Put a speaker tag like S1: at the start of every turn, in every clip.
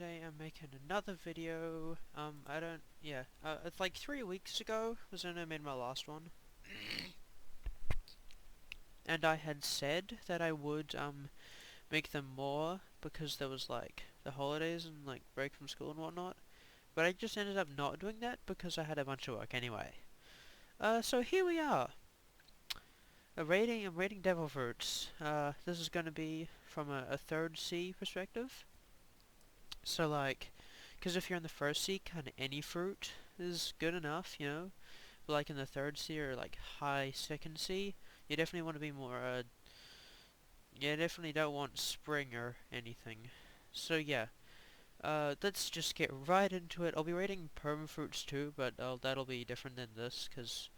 S1: Today I'm making another video. It's like 3 weeks ago was when I made my last one. And I had said that I would, make them more because there was like the holidays and like break from school and whatnot. But I just ended up not doing that because I had a bunch of work anyway. So here we are. I'm rating devil fruits. This is gonna be from a third C perspective. So like, because if you're in the first C, kind of any fruit is good enough, you know. But like in the third C or like high second C, you definitely want to be more. You definitely don't want spring or anything. So yeah, let's just get right into it. I'll be rating perm fruits too, but that'll be different than this, cause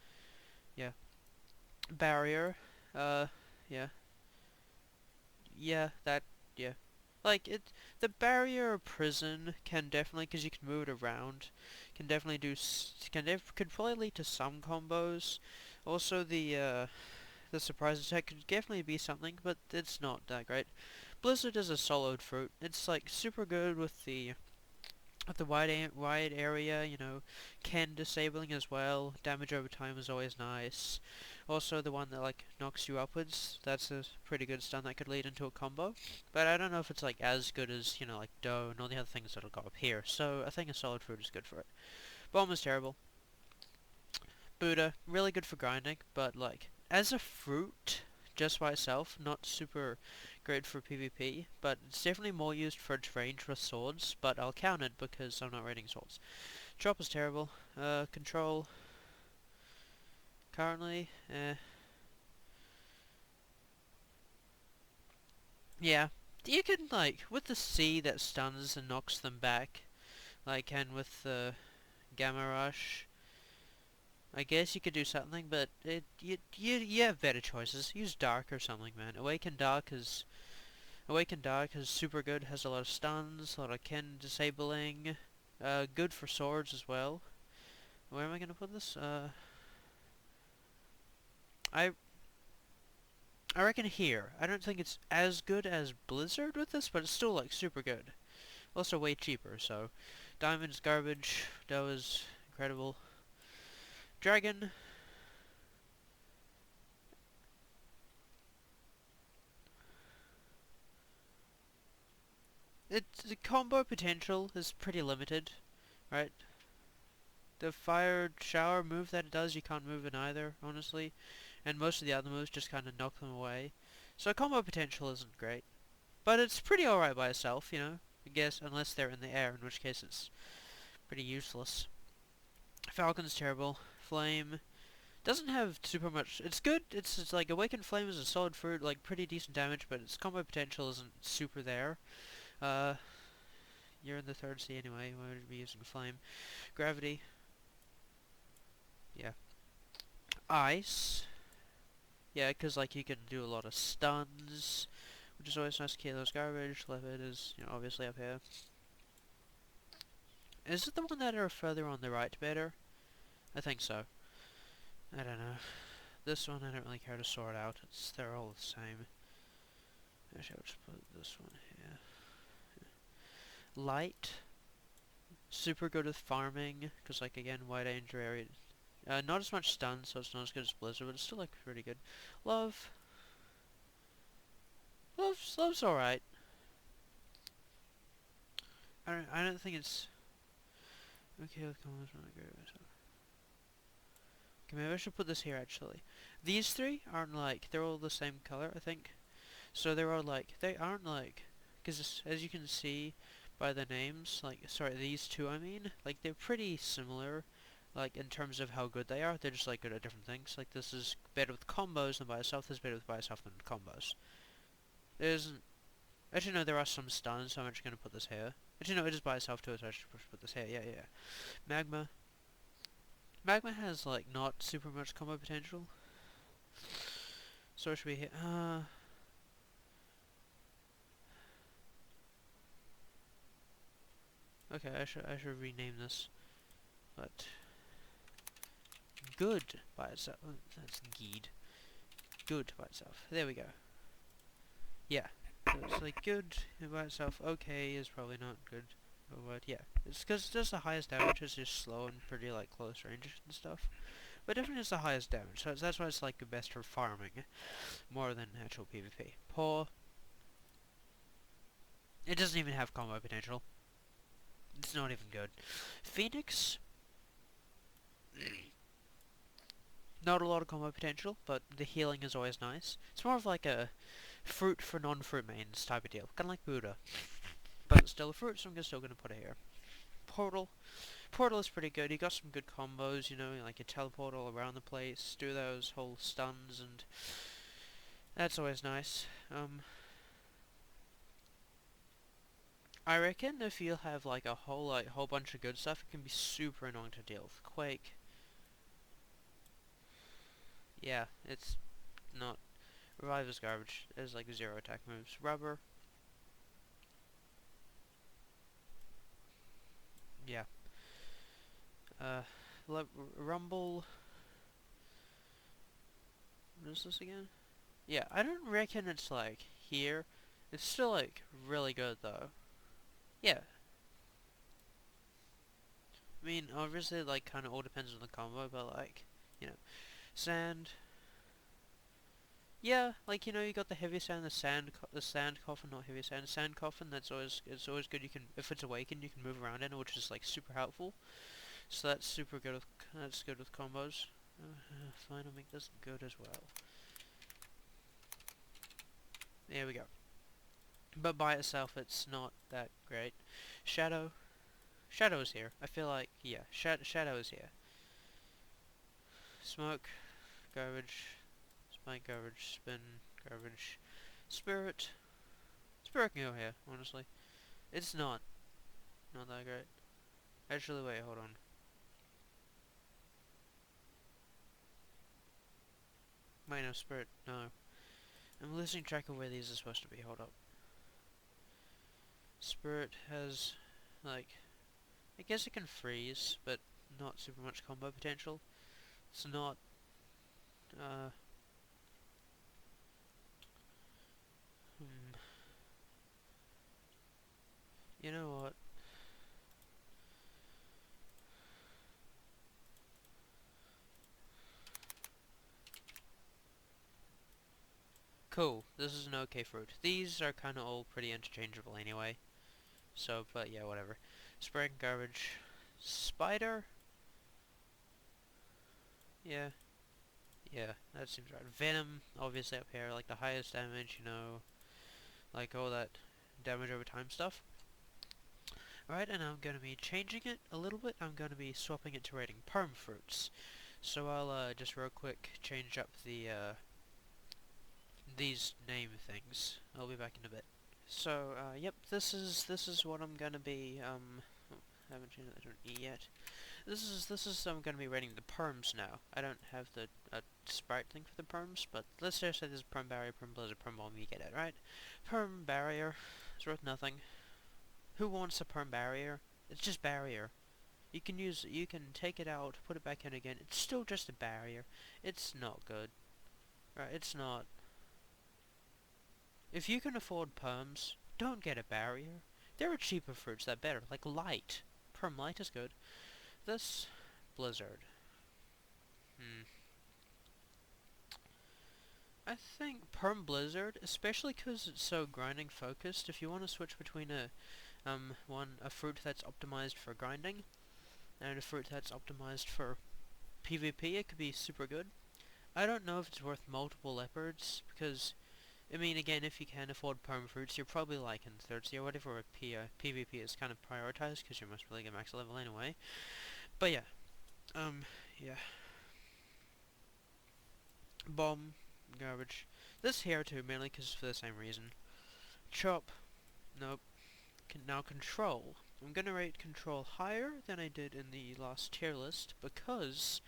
S1: yeah, barrier. Uh, yeah, yeah, that, yeah. Like, the barrier prison can definitely, because you can move it around, can definitely could probably lead to some combos. Also, the surprise attack could definitely be something, but it's not that great. Blizzard is a solid fruit. It's, like, super good with the wide area, you know, Ken disabling as well. Damage over time is always nice. Also, the one that like knocks you upwards, that's a pretty good stun that could lead into a combo. But I don't know if it's like as good as, you know, like Dough and all the other things that'll go up here. So I think a solid fruit is good for it. Bomb is terrible. Buddha, really good for grinding, but like as a fruit just by itself, not super great for PvP, but it's definitely more used for its range with swords, but I'll count it because I'm not rating swords. Chop is terrible. Control, currently, yeah. You can, like, with the C that stuns and knocks them back, like, and with the Gamma Rush, I guess you could do something, but you have better choices. Use Dark or something, man. Awaken Dark is super good, has a lot of stuns, a lot of Ken disabling, good for swords as well. Where am I gonna put this? I I reckon here. I don't think it's as good as Blizzard with this, but it's still like super good. Also way cheaper, so Diamond's garbage, Dough is incredible. Dragon, the combo potential is pretty limited, right? The fire shower move that it does, you can't move it either, honestly. And most of the other moves just kind of knock them away. So combo potential isn't great. But it's pretty alright by itself, you know? I guess, unless they're in the air, in which case it's pretty useless. Falcon's terrible. Flame doesn't have super much. It's good. It's like Awakened Flame is a solid fruit, like pretty decent damage, but its combo potential isn't super there. Uh, you're in the third C anyway. Why would you be using Flame? Gravity, yeah. Ice, yeah, 'cause like you can do a lot of stuns, which is always nice. Kilo's garbage. Leopard is, you know, obviously up here. Is it the one that are further on the right better? I think so. I don't know. This one I don't really care to sort out. They're all the same. Actually, I'll just put this one here. Light, super good with farming, because like again, wide range area. Not as much stun, so it's not as good as Blizzard, but it's still like pretty good. Love, Love's alright. I don't think it's okay with combos. Not great with myself. Okay, maybe I should put this here actually. These three aren't like they're all the same color, I think. So they're all like they aren't like because as you can see by the names, like sorry, these two I mean, like they're pretty similar. Like in terms of how good they are, they're just like good at different things. Like this is better with combos than by itself. This is better with by itself than combos. There isn't. Actually, no, there are some stuns, so I'm just gonna put this here. Actually, no, it is by itself too, so I should put this here. Yeah, yeah. Magma. Magma has like not super much combo potential. So it should be here. Okay, I should rename this. But good by itself. That's Geed. Good by itself. There we go. Yeah. So it's like good by itself. Okay is probably not good. But yeah, it's because it does the highest damage. It's just slow and pretty like close range and stuff. But definitely it's the highest damage, so that's why it's like the best for farming, more than actual PvP. Poor. It doesn't even have combo potential. It's not even good. Phoenix. Not a lot of combo potential, but the healing is always nice. It's more of like a fruit for non-fruit mains type of deal. Kind of like Buddha. But it's still a fruit, so I'm still going to put it here. Portal. Portal is pretty good. You got some good combos, you know, like you teleport all around the place, do those whole stuns, and that's always nice. I reckon if you have like a whole bunch of good stuff, it can be super annoying to deal with. Quake. Yeah, it's not. Revive is garbage. There's like 0 attack moves. Rubber. Yeah. Uh, Rumble. What is this again? Yeah, I don't reckon it's like here. It's still like really good though. Yeah. I mean, obviously, like, kind of all depends on the combo, but like, you know, sand. Yeah, like you got the heavy sand, the sand coffin, not heavy sand, sand coffin. It's always good. You can, if it's awakened, you can move around in it, which is like super helpful. So that's super good with combos. Fine, I'll make this good as well. There we go. But by itself, it's not that great. Shadow. Shadow is here. I feel like, yeah, Shadow is here. Smoke. Garbage. Spike, garbage. Spin. Garbage. Spirit. Spirit can go here, honestly. It's not that great. Actually, wait, hold on. Wait, no, Spirit, no. I'm losing track of where these are supposed to be, hold up. Spirit has, like, I guess it can freeze, but not super much combo potential. It's not, uh, hmm. You know what? Cool, this is an okay fruit. These are kinda all pretty interchangeable anyway. So, but yeah, whatever. Spraying garbage. Spider? Yeah. Yeah, that seems right. Venom, obviously up here, like the highest damage, like all that damage over time stuff. Alright, and I'm going to be changing it a little bit. I'm going to be swapping it to rating perm fruits. So I'll just real quick change up these name things. I'll be back in a bit. So, yep, this is what I'm going to be, haven't changed that to an E yet. This is I'm gonna be rating the perms now. I don't have the sprite thing for the perms, but let's just say this is perm barrier, perm blizzard, perm bomb. You get it, right? Perm barrier is worth nothing. Who wants a perm barrier? It's just barrier. You can take it out, put it back in again. It's still just a barrier. It's not good, right? It's not. If you can afford perms, don't get a barrier. There are cheaper fruits that are better, like light. Perm light is good. This blizzard. Hmm. I think Perm Blizzard, especially because it's so grinding focused, if you want to switch between a fruit that's optimized for grinding and a fruit that's optimized for PvP, it could be super good. I don't know if it's worth multiple leopards, because, I mean, again, if you can afford perm fruits, you're probably like in third tier, whatever, where PvP is kind of prioritized, because you're most probably at max level anyway. But yeah, yeah. Bomb, garbage. This here too, mainly because for the same reason. Chop, nope. Now control. I'm gonna rate control higher than I did in the last tier list because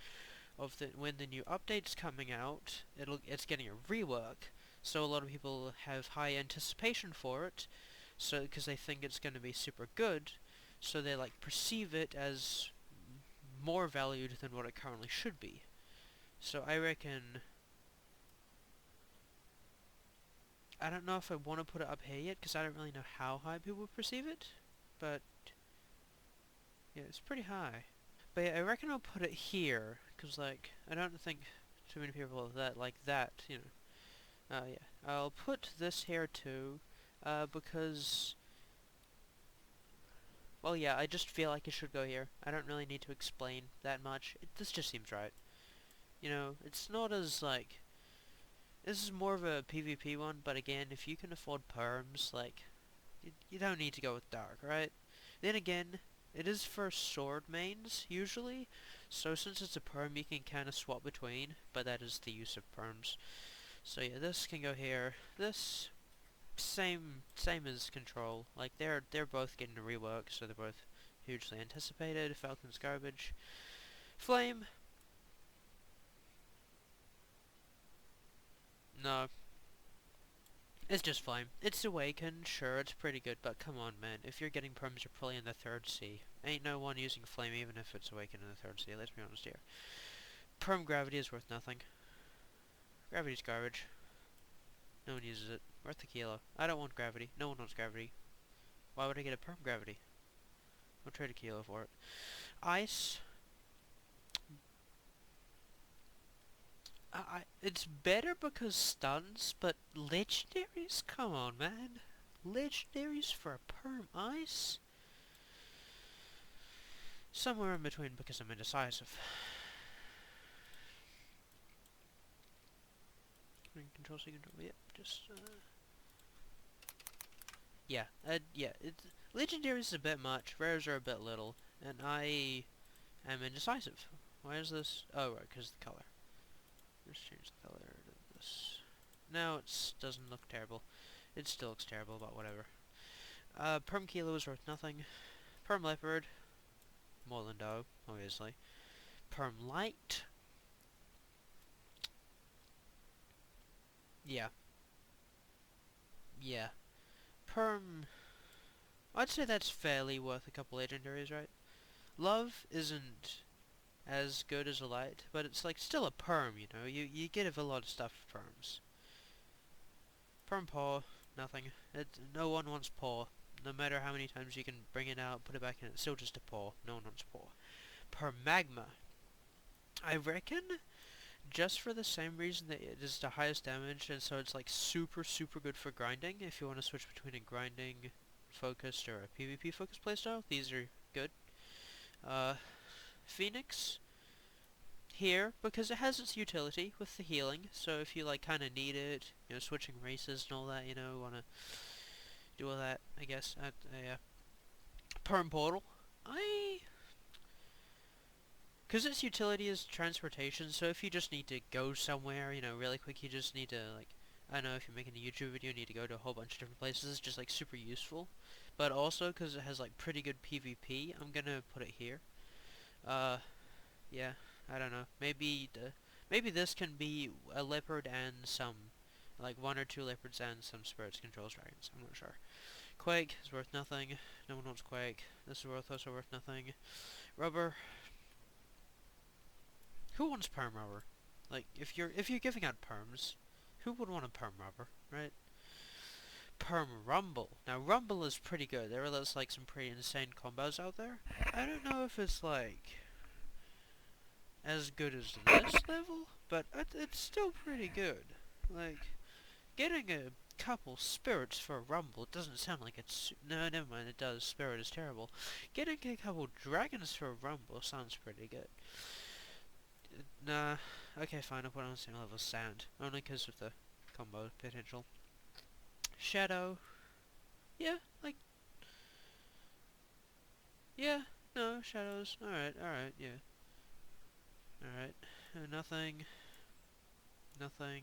S1: of when the new update's coming out, it's getting a rework. So a lot of people have high anticipation for it, so because they think it's gonna be super good, so they like perceive it as more valued than what it currently should be. So I reckon I don't know if I want to put it up here yet, because I don't really know how high people perceive it, but Yeah, it's pretty high. But yeah, I reckon I'll put it here, because, like, I don't think too many people that like that, you know. Yeah. I'll put this here too, because, well, yeah, I just feel like it should go here. I don't really need to explain that much. This just seems right. You know, it's not as, like, this is more of a PvP one, but again, if you can afford perms, like, you don't need to go with dark, right? Then again, it is for sword mains, usually, so since it's a perm, you can kind of swap between, but that is the use of perms. So yeah, this can go here. This, same as control. Like, they're both getting a rework, so they're both hugely anticipated. Falcon's garbage. Flame, no. It's just Flame. It's Awakened, sure, it's pretty good, but come on, man. If you're getting perms, you're probably in the 3rd sea. Ain't no one using Flame even if it's Awakened in the 3rd sea, let's be honest here. Perm Gravity is worth nothing. Gravity's garbage. No one uses it. Worth a kilo. I don't want Gravity. No one wants Gravity. Why would I get a Perm Gravity? I'll trade a kilo for it. Ice. It's better because stuns, but legendaries? Come on, man. Legendaries for a Perm Ice? Somewhere in between because I'm indecisive. Control C, control, yep, just, yeah, yeah, legendaries is a bit much, rares are a bit little, and I am indecisive. Why is this? Oh, right, because the color. Let's change the color to this. Now it doesn't look terrible. It still looks terrible, but whatever. Perm Kilo is worth nothing. Perm Leopard, more than dough, obviously. Perm Light, yeah, yeah. Perm, I'd say that's fairly worth a couple legendaries, right? Love isn't as good as a light, but it's like still a perm, you know. You get a lot of stuff for perms. Perm paw, nothing. No one wants paw. No matter how many times you can bring it out, put it back in, it's still just a paw. No one wants paw. Perm magma, I reckon, just for the same reason that it is the highest damage, and so it's like super good for grinding. If you want to switch between a grinding focused or a PvP focused playstyle, these are good. Phoenix, here because it has its utility with the healing. So if you like kind of need it, you know, switching races and all that, you know, want to do all that, I guess. Yeah. Perm portal, I because its utility is transportation. So if you just need to go somewhere, you know, really quick, you just need to like, I don't know, if you're making a YouTube video, you need to go to a whole bunch of different places. It's just like super useful. But also because it has like pretty good PvP, I'm gonna put it here. Yeah, I don't know. Maybe this can be a leopard and some, like 1 or 2 leopards and some spirits controls dragons. I'm not sure. Quake is worth nothing. No one wants Quake. This is also worth nothing. Rubber. Who wants perm rubber? Like if you're giving out perms, who would want a perm rubber, right? Perm rumble. Now rumble is pretty good. There are like some pretty insane combos out there. I don't know if it's like as good as this level, but it's still pretty good. Like, getting a couple spirits for a rumble doesn't sound like it's... No, never mind, it does. Spirit is terrible. Getting a couple dragons for a rumble sounds pretty good. Nah, okay, fine, I'll put on the same level as sand. Only because of the combo potential. Shadow. Yeah, like... Yeah, no, shadows. Alright, yeah. Alright. Nothing. Nothing.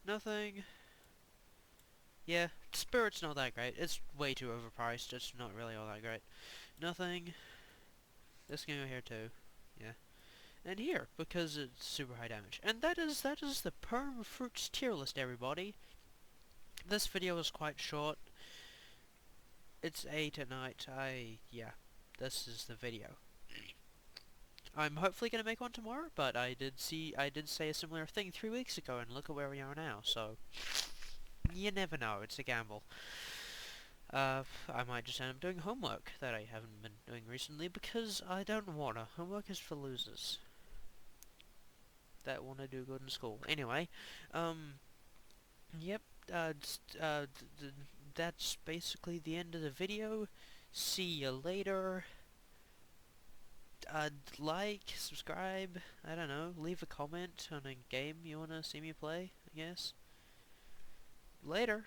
S1: Nothing. Yeah, Spirit's not that great. It's way too overpriced. It's not really all that great. Nothing. This can go here too. Yeah. And here, because it's super high damage. And that is the Perm Fruits tier list, everybody. This video was quite short. It's 8 at night. Yeah. This is the video. I'm hopefully gonna make one tomorrow, but I did say a similar thing 3 weeks ago, and look at where we are now, so... You never know, it's a gamble. I might just end up doing homework that I haven't been doing recently because I don't wanna. Homework is for losers that wanna do good in school. Anyway, yep, that's basically the end of the video. See you later. Like, subscribe, I don't know, leave a comment on a game you wanna see me play, I guess. Later.